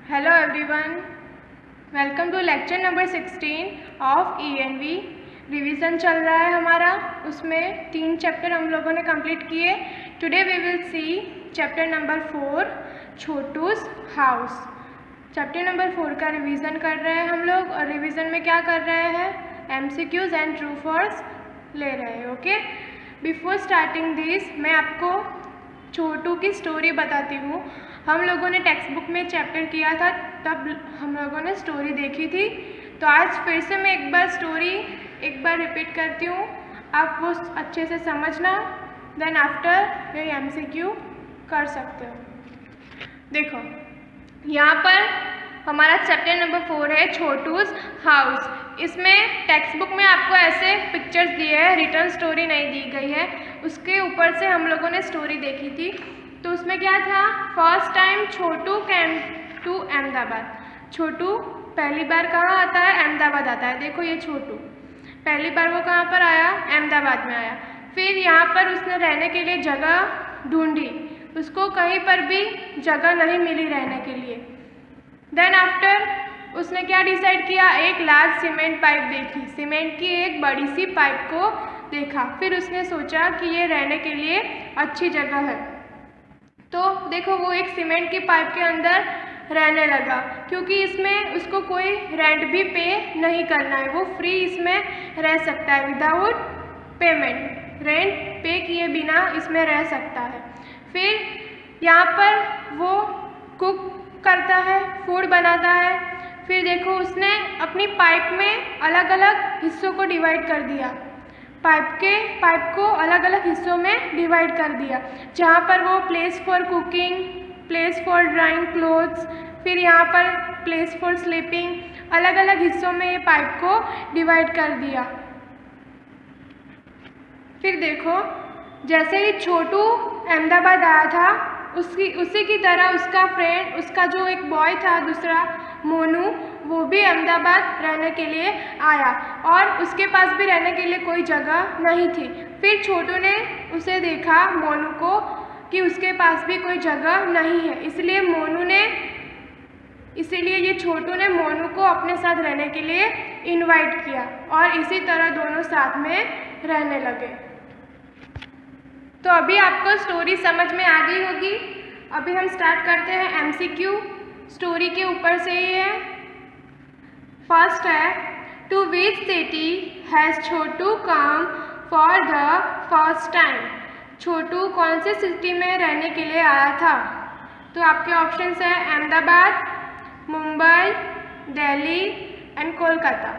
Hello everyone, welcome to lecture number 16 of ENV। Revision चल रहा है हमारा, उसमें 3 चैप्टर हम लोगों ने कंप्लीट किए। Today we will see chapter number 4 Chhotu's house. Chapter number 4 का रिवीजन कर रहे हैं हम लोग, और रिवीजन में क्या कर रहे हैं, MCQs एंड ट्रू फॉल्स ले रहे हैं। ओके, बिफोर स्टार्टिंग दिस मैं आपको छोटू की स्टोरी बताती हूँ। हम लोगों ने टेक्स्ट बुक में चैप्टर किया था, तब हम लोगों ने स्टोरी देखी थी। तो आज फिर से मैं एक बार रिपीट करती हूँ, आप वो अच्छे से समझना, देन आफ्टर ये MCQ कर सकते हो। देखो, यहाँ पर हमारा चैप्टर नंबर 4 है छोटूस हाउस। इसमें टेक्स्ट बुक में आपको ऐसे पिक्चर्स दिए हैं, रिटर्न स्टोरी नहीं दी गई है। उसके ऊपर से हम लोगों ने स्टोरी देखी थी। तो उसमें क्या था, first time Chhotu came to Ahmedabad. Chhotu पहली बार कहाँ आता है, अहमदाबाद आता है। देखो ये छोटू पहली बार वो कहाँ पर आया, अहमदाबाद में आया। फिर यहाँ पर उसने रहने के लिए जगह ढूंढी, उसको कहीं पर भी जगह नहीं मिली रहने के लिए। देन आफ्टर उसने क्या डिसाइड किया, एक लार्ज सीमेंट पाइप देखी, सीमेंट की एक बड़ी सी पाइप को देखा। फिर उसने सोचा कि ये रहने के लिए अच्छी जगह है। तो देखो वो एक सीमेंट की पाइप के अंदर रहने लगा, क्योंकि इसमें उसको कोई रेंट भी पे नहीं करना है, वो फ्री इसमें रह सकता है विदाउट पेमेंट, रेंट पे किए बिना इसमें रह सकता है। फिर यहाँ पर वो कुक करता है, फूड बनाता है। फिर देखो उसने अपनी पाइप में अलग अलग हिस्सों को डिवाइड कर दिया, पाइप को अलग अलग हिस्सों में डिवाइड कर दिया, जहाँ पर वो place for cooking, place for drawing clothes, फिर यहाँ पर प्लेस फॉर स्लीपिंग, अलग अलग हिस्सों में ये पाइप को डिवाइड कर दिया। फिर देखो जैसे ही छोटू अहमदाबाद आया था, उसी की तरह उसका फ्रेंड, उसका जो एक बॉय था दूसरा मोनू, वो भी अहमदाबाद रहने के लिए आया, और उसके पास भी रहने के लिए कोई जगह नहीं थी। फिर छोटू ने उसे देखा, मोनू को, कि उसके पास भी कोई जगह नहीं है, इसीलिए ये छोटू ने मोनू को अपने साथ रहने के लिए इनवाइट किया, और इसी तरह दोनों साथ में रहने लगे। तो अभी आपको स्टोरी समझ में आ गई होगी। अभी हम स्टार्ट करते हैं MCQ। स्टोरी के ऊपर से ही है। फर्स्ट है, to which city has Chhotu come for the first time. Chhotu कौन से सिटी में रहने के लिए आया था? तो आपके ऑप्शंस हैं अहमदाबाद, मुंबई, दिल्ली एंड कोलकाता।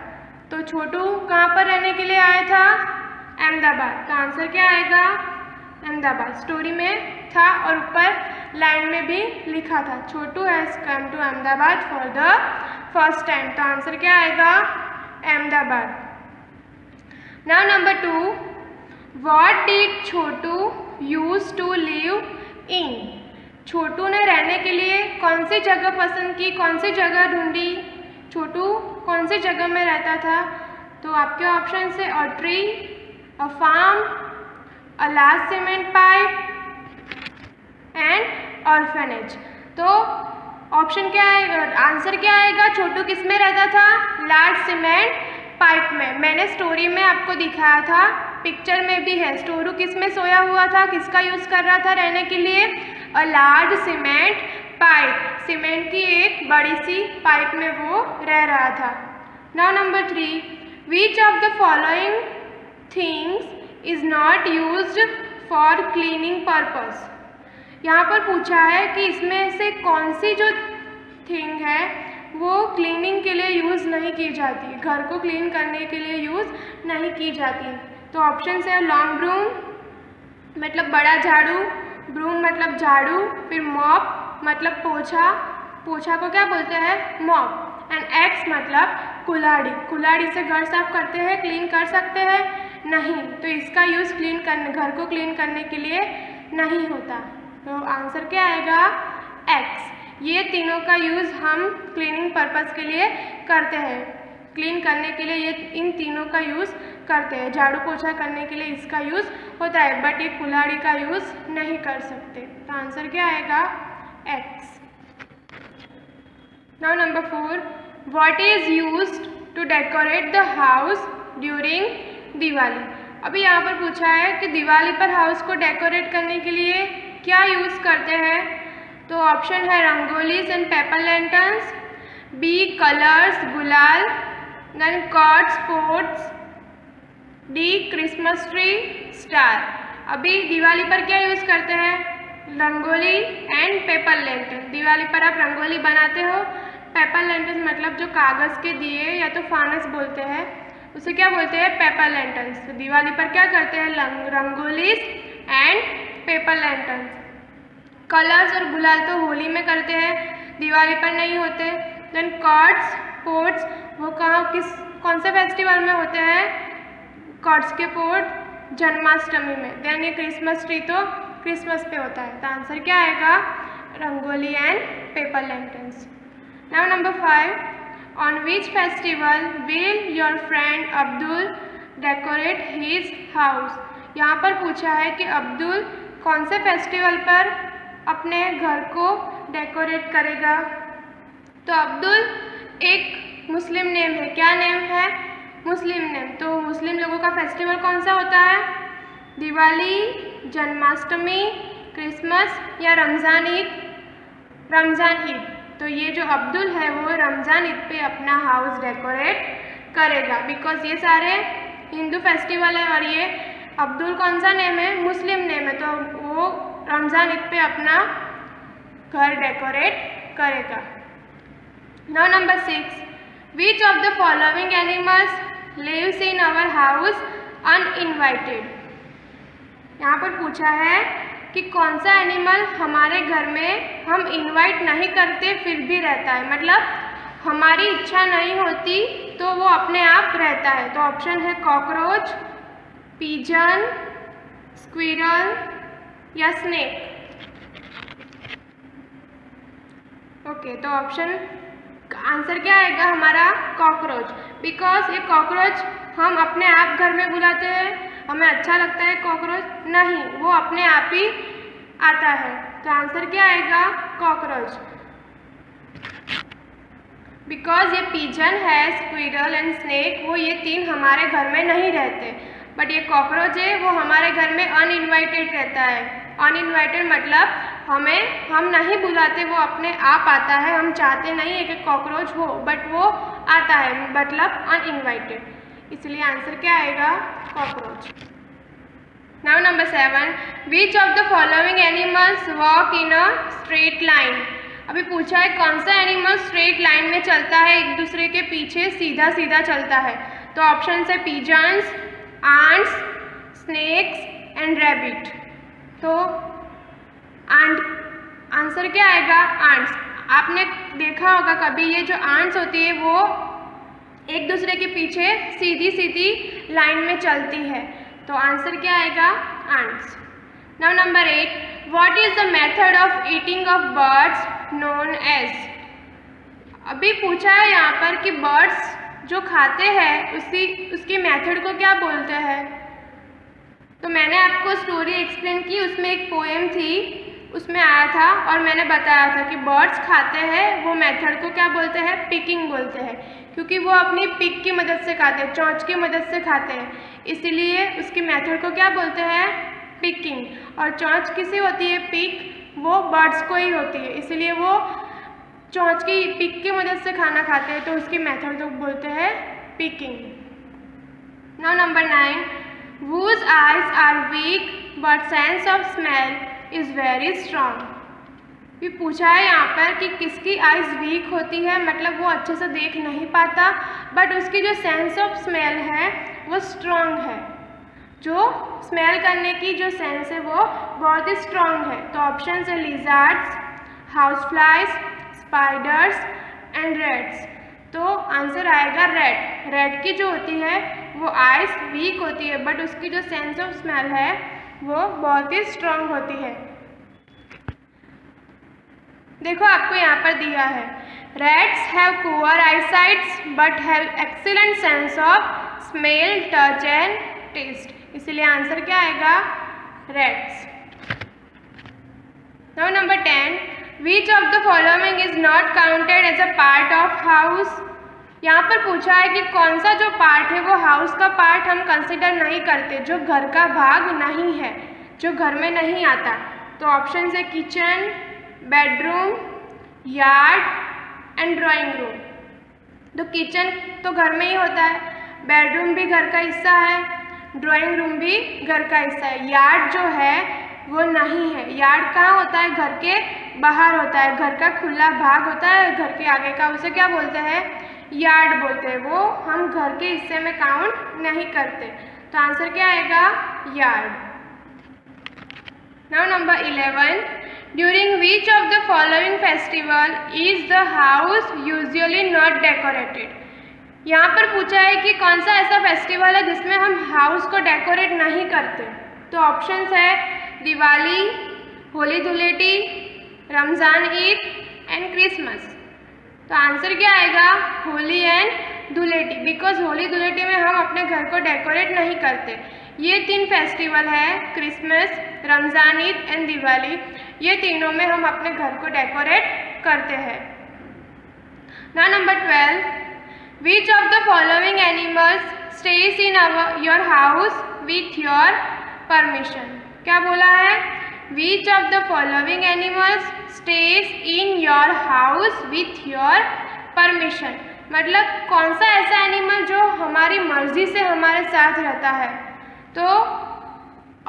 तो छोटू कहाँ पर रहने के लिए आया था? अहमदाबाद। तो आंसर क्या आएगा? अहमदाबाद। स्टोरी में था और ऊपर लाइन में भी लिखा था, Chhotu has come to Ahmedabad for the first time. तो आंसर क्या आएगा? Ahmedabad. Now number 2, what did Chhotu use to live in. Chhotu ने रहने के लिए कौन सी जगह पसंद की, कौन सी जगह ढूंढी? छोटू कौन सी जगह में रहता था? तो आपके ऑप्शन है a tree, a farm, a large cement pipe and orphanage. तो ऑप्शन क्या है, आंसर क्या आएगा? छोटू किस में रहता था? लार्ज सीमेंट पाइप में। मैंने स्टोरी में आपको दिखाया था, पिक्चर में भी है। छोटू किस में सोया हुआ था, किसका यूज़ कर रहा था रहने के लिए? अ लार्ज सीमेंट पाइप, सीमेंट की एक बड़ी सी पाइप में वो रह रहा था। Now number 3, which of the following things is not used for cleaning purpose. यहाँ पर पूछा है कि इसमें से कौन सी जो थिंग है वो क्लीनिंग के लिए यूज़ नहीं की जाती, घर को क्लीन करने के लिए यूज़ नहीं की जाती। तो ऑप्शन है लॉन्ग ब्रूम मतलब बड़ा झाड़ू, ब्रूम मतलब झाड़ू, फिर मॉप मतलब पोछा, पोछा को क्या बोलते हैं? मॉप, एंड एक्स मतलब कुल्हाड़ी, कुल्हाड़ी से घर साफ करते हैं, क्लीन कर सकते हैं? नहीं। तो इसका यूज़ घर को क्लीन करने के लिए नहीं होता। तो आंसर क्या आएगा? एक्स। ये तीनों का यूज़ हम क्लीनिंग पर्पस के लिए करते हैं, क्लीन करने के लिए ये इन तीनों का यूज़ करते हैं। झाड़ू पोछा करने के लिए इसका यूज़ होता है, बट ये कुल्हाड़ी का यूज़ नहीं कर सकते। तो आंसर क्या आएगा? X. Now number 4, what is used to decorate the house during Diwali. अभी यहाँ पर पूछा है कि दिवाली पर हाउस को डेकोरेट करने के लिए क्या यूज़ करते हैं। तो ऑप्शन है rangolis and paper lanterns, B colours gulal, then cords ports, D Christmas tree star. अभी दिवाली पर क्या यूज़ करते हैं, rangoli and paper lantern. Diwali पर आप रंगोली बनाते हो, पेपर लैंटर्न मतलब जो कागज़ के दिए या तो फानस बोलते हैं, उसे क्या बोलते हैं, पेपर लैंटर्न्स। तो दिवाली पर क्या करते हैं, rangolis and paper lanterns. Colours और गुलाल तो होली में करते हैं, दिवाली पर नहीं होते। देन कॉर्ड्स पोर्ट्स, वो कौन से फेस्टिवल में होते हैं, कॉर्ड्स के पोर्ट जन्माष्टमी में। देन ये क्रिसमस ट्री तो क्रिसमस पे होता है। तो आंसर क्या आएगा, rangoli and paper lanterns. Now number 5, on which festival will your friend Abdul decorate his house. यहाँ पर पूछा है कि अब्दुल कौन से फेस्टिवल पर अपने घर को डेकोरेट करेगा। तो अब्दुल एक मुस्लिम नेम है, क्या नेम है, मुस्लिम नेम। तो मुस्लिम लोगों का फेस्टिवल कौन सा होता है, दिवाली, जन्माष्टमी, क्रिसमस या रमज़ान ईद। रमज़ान ईद। तो ये जो अब्दुल है वो रमज़ान ईद पे अपना हाउस डेकोरेट करेगा, बिकॉज ये सारे हिंदू फेस्टिवल है और ये अब्दुल कौन सा नेम है, मुस्लिम नेम है। तो वो रमज़ान ईद पे अपना घर डेकोरेट करेगा। Now number 6, which of the following animals lives in our house uninvited. यहाँ पर पूछा है कि कौन सा एनिमल हमारे घर में हम इनवाइट नहीं करते फिर भी रहता है, मतलब हमारी इच्छा नहीं होती तो वो अपने आप रहता है। तो ऑप्शन है कॉकरोच, पिजन, स्क्विरल या स्नेक। ओके, तो ऑप्शन आंसर क्या आएगा हमारा, कॉकरोच। बिकॉज ये कॉकरोच हम अपने आप घर में बुलाते हैं, हमें अच्छा लगता है कॉकरोच, नहीं, वो अपने आप ही आता है। तो आंसर क्या आएगा, कॉकरोच। बिकॉज ये पिजन है, स्क्विरल एंड स्नेक, वो ये तीन हमारे घर में नहीं रहते, बट ये कॉकरोच है वो हमारे घर में अनइनवाइटेड रहता है। अनइनवाइटेड मतलब हम नहीं बुलाते, वो अपने आप आता है। हम चाहते नहीं है कि कॉकरोच हो, बट वो आता है, मतलब अनइनवाइटेड। इसलिए आंसर क्या आएगा, cockroach. Now number 7, which of the following animals walk in a straight line. अभी पूछा है कौन सा एनिमल स्ट्रेट लाइन में चलता है, एक दूसरे के पीछे सीधा सीधा चलता है। तो ऑप्शन है pigeons, ants, snakes and rabbit. तो आंसर क्या आएगा, आंट्स। आपने देखा होगा कभी ये जो आंट्स होती है वो एक दूसरे के पीछे सीधी सीधी लाइन में चलती है। तो आंसर क्या आएगा, ants. Now number 8, what is the method of eating of birds known as. अभी पूछा है यहाँ पर कि बर्ड्स जो खाते हैं उसकी मेथड को क्या बोलते हैं। तो मैंने आपको स्टोरी एक्सप्लेन की, उसमें एक पोएम थी, उसमें आया था और मैंने बताया था कि बर्ड्स खाते हैं वो मेथड को क्या बोलते हैं, पिकिंग बोलते हैं, क्योंकि वो अपनी पिक की मदद से खाते हैं, चोंच की मदद से खाते हैं, इसलिए उसकी मेथड को क्या बोलते हैं, पिकिंग। और चोंच किसी होती है, पिक वो बर्ड्स को ही होती है, इसलिए वो चोंच की पिक की मदद से खाना खाते हैं, तो उसकी मेथड को बोलते हैं picking. Now number 9, whose eyes are weak but sense of smell is very strong। भी पूछा है यहाँ पर कि किसकी आइज़ वीक होती है, मतलब वो अच्छे से देख नहीं पाता, बट उसकी जो सेंस ऑफ स्मेल है वो स्ट्रॉन्ग है, जो स्मेल करने की जो सेंस है वो बहुत ही स्ट्रॉन्ग है। तो ऑप्शन है lizards, house flies, spiders and rats. तो आंसर आएगा रेड। रेड की जो होती है वो आइज़ वीक होती है, बट उसकी जो सेंस ऑफ स्मेल है वो बहुत ही स्ट्रॉन्ग होती है। देखो आपको यहाँ पर दिया है, rats have poor eyesights but have excellent sense of smell, touch and taste, इसलिए आंसर क्या आएगा, rats. Now number 10, which of the following is not counted as a part of house. यहाँ पर पूछा है कि कौन सा जो पार्ट है वो हाउस का पार्ट हम कंसिडर नहीं करते, जो घर का भाग नहीं है, जो घर में नहीं आता। तो ऑप्शन है kitchen, bedroom, yard and drawing room. तो किचन तो घर में ही होता है, बेडरूम भी घर का हिस्सा है, ड्राइंग रूम भी घर का हिस्सा है। यार्ड जो है वो नहीं है। यार्ड कहाँ होता है? घर के बाहर होता है, घर का खुला भाग होता है घर के आगे का, उसे क्या बोलते हैं? यार्ड बोलते हैं। वो हम घर के हिस्से में काउंट नहीं करते। तो आंसर क्या आएगा? Yard. Now number 11, during which of the following festival is the house usually not decorated. यहाँ पर पूछा है कि कौन सा ऐसा फेस्टिवल है जिसमें हम हाउस को डेकोरेट नहीं करते। तो ऑप्शंस है दिवाली, होली धुलेटी, रमज़ान ईद एंड क्रिसमस। तो आंसर क्या आएगा? होली एंड धुलेटी, बिकॉज होली धुलेटी में हम अपने घर को डेकोरेट नहीं करते। ये 3 फेस्टिवल है, क्रिसमस, रमज़ान ईद एंड दिवाली, ये तीनों में हम अपने घर को डेकोरेट करते हैं। Now number 12, which of the following animals stage in your house with your permission. क्या बोला है? विच of the following animals stage in your house with your permission, मतलब कौन सा ऐसा एनिमल जो हमारी मर्जी से हमारे साथ रहता है। तो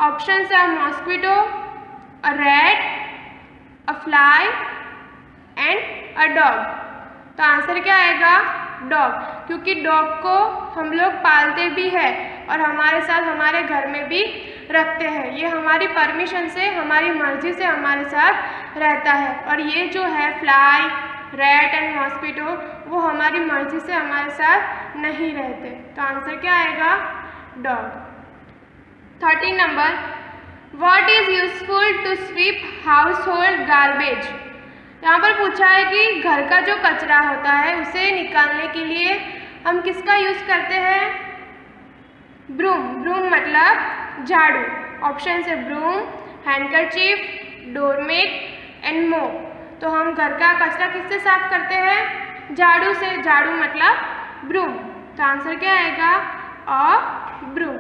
ऑप्शन है mosquito, a rat, a fly and a dog. तो आंसर क्या आएगा? डॉग, क्योंकि डॉग को हम लोग पालते भी हैं और हमारे साथ हमारे घर में भी रखते हैं। ये हमारी परमिशन से, हमारी मर्जी से हमारे साथ रहता है। और ये जो है फ्लाई, रैट एंड मॉस्किटो, वो हमारी मर्जी से हमारे साथ नहीं रहते। तो आंसर क्या आएगा? Dog. 13 number, what is useful to sweep household garbage. यहाँ पर पूछा है कि घर का जो कचरा होता है उसे निकालने के लिए हम किसका यूज़ करते हैं? ब्रूम। ब्रूम मतलब झाड़ू। ऑप्शन है ब्रूम, हैंडकरचीफ, डोरमेट एंड मोप। तो हम घर का कचरा किससे साफ करते हैं? झाड़ू से। झाड़ू मतलब ब्रूम। तो आंसर क्या आएगा? A broom.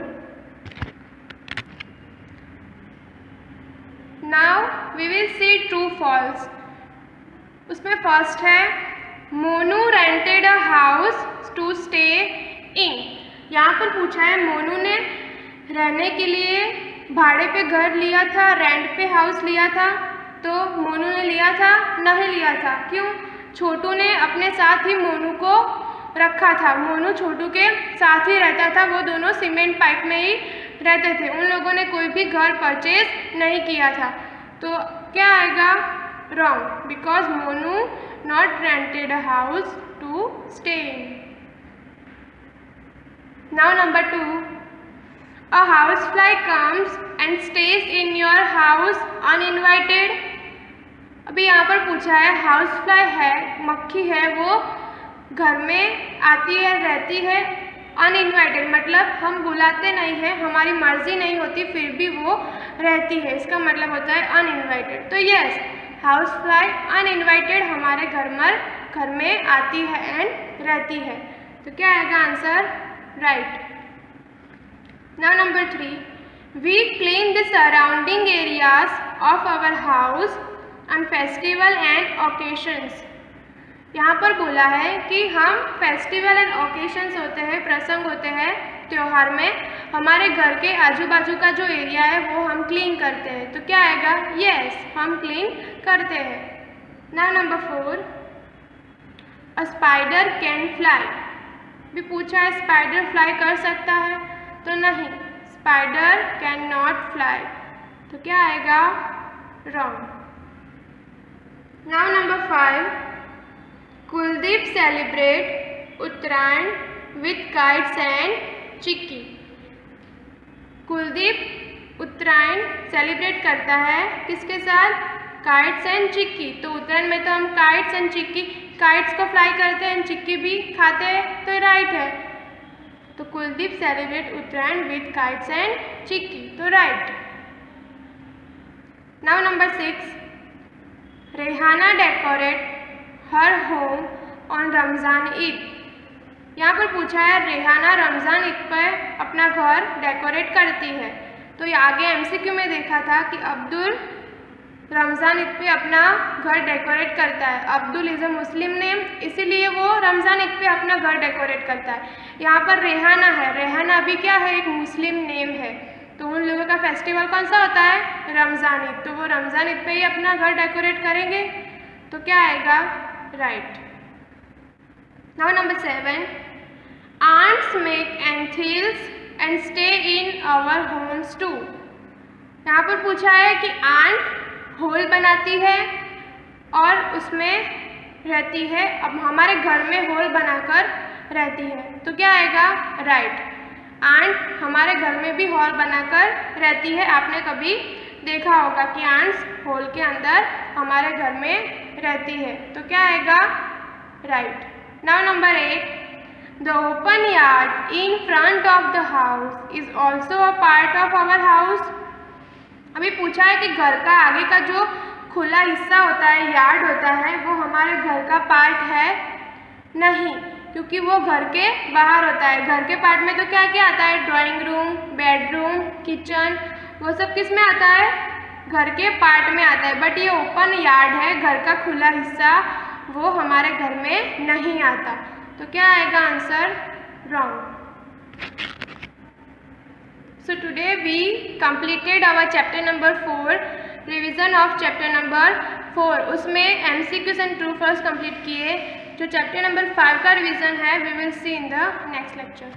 Now we will see true false. उसमें फर्स्ट है Monu rented a house to stay in. यहाँ पर पूछा है मोनू ने रहने के लिए भाड़े पे घर लिया था, रेंट पे हाउस लिया था। तो मोनू ने लिया था? नहीं लिया था। क्यों? छोटू ने अपने साथ ही मोनू को रखा था। मोनू छोटू के साथ ही रहता था, वो दोनों सीमेंट पाइप में ही रहते थे। उन लोगों ने कोई भी घर परचेज नहीं किया था। तो क्या आएगा? Wrong, because Monu not rented a house to stay in. Now number 2, a house fly comes and stays in your house uninvited. अभी यहाँ पर पूछा है हाउस फ्लाई है, मक्खी है, वो घर में आती है, रहती है अनइनवाइटेड, मतलब हम बुलाते नहीं हैं, हमारी मर्जी नहीं होती फिर भी वो रहती है, इसका मतलब होता है अनइनवाइटेड। तो यस, हाउस फ्लाई अनइनवाइटेड हमारे घर में आती है एंड रहती है। तो क्या आएगा answer? Right. Now number 3, we clean the surrounding areas of our house on festival and occasions. यहाँ पर बोला है कि हम फेस्टिवल एंड ओकेशंस होते हैं, प्रसंग होते हैं, त्यौहार में हमारे घर के आजू बाजू का जो एरिया है वो हम क्लीन करते हैं। तो क्या आएगा? यस, हम क्लीन करते हैं। Now number 4, a spider can fly. भी पूछा है स्पाइडर फ्लाई कर सकता है? तो नहीं, स्पाइडर कैन नॉट फ्लाई। तो क्या आएगा? Wrong. Now number 5, Kuldeep celebrate Uttarayan with kites and chikki. Kuldeep Uttarayan celebrate करता है किसके साथ? Kites and chikki. तो उत्तरायण में तो हम काइट्स एंड चिक्की, काइट्स को फ्लाई करते हैं, चिक्की भी खाते हैं, तो राइट है। तो Kuldeep celebrate Uttarayan with kites and chikki, तो right. Now number 6, Rehana decorate her home on Ramzan Eid. यहाँ पर पूछा है रेहाना रमज़ान ईद पर अपना घर डेकोरेट करती है। तो ये आगे एमसीक्यू में देखा था कि अब्दुल रमज़ान ईद पे अपना घर डेकोरेट करता है। Abdul is a Muslim name, इसीलिए वो रमज़ान ईद पे अपना घर डेकोरेट करता है। यहाँ पर रेहाना है, रेहाना भी क्या है, एक मुस्लिम नेम है। तो उन लोगों का फेस्टिवल कौन सा होता है, रमज़ान ईद। तो वो रमज़ान ईद पे ही अपना घर डेकोरेट करेंगे। तो क्या आएगा, right. Now number 7, ants make anthills and stay in our homes too. यहाँ पर पूछा है कि आंट होल बनाती है और उसमें रहती है, अब हमारे घर में होल बनाकर रहती है। तो क्या आएगा, राइट। आंट हमारे घर में भी होल बनाकर रहती है। आपने कभी देखा होगा कि आंट्स होल के अंदर हमारे घर में रहती है। तो क्या आएगा, right. Now number 8, the open yard in front of the house is also a part of our house. अभी पूछा है कि घर का आगे का जो खुला हिस्सा होता है, यार्ड होता है, वो हमारे घर का पार्ट है, नहीं, क्योंकि वो घर के बाहर होता है। घर के पार्ट में तो क्या क्या आता है, ड्राइंग रूम, बेडरूम, किचन, वो सब किस में आता है, घर के पार्ट में आता है। बट ये ओपन यार्ड है, घर का खुला हिस्सा, वो हमारे घर में नहीं आता। तो क्या आएगा answer, wrong. So today we completed our chapter number 4, revision of chapter number 4। उसमें MCQs and true false complete किए। जो chapter number 5 का revision है, we will see in the next lecture।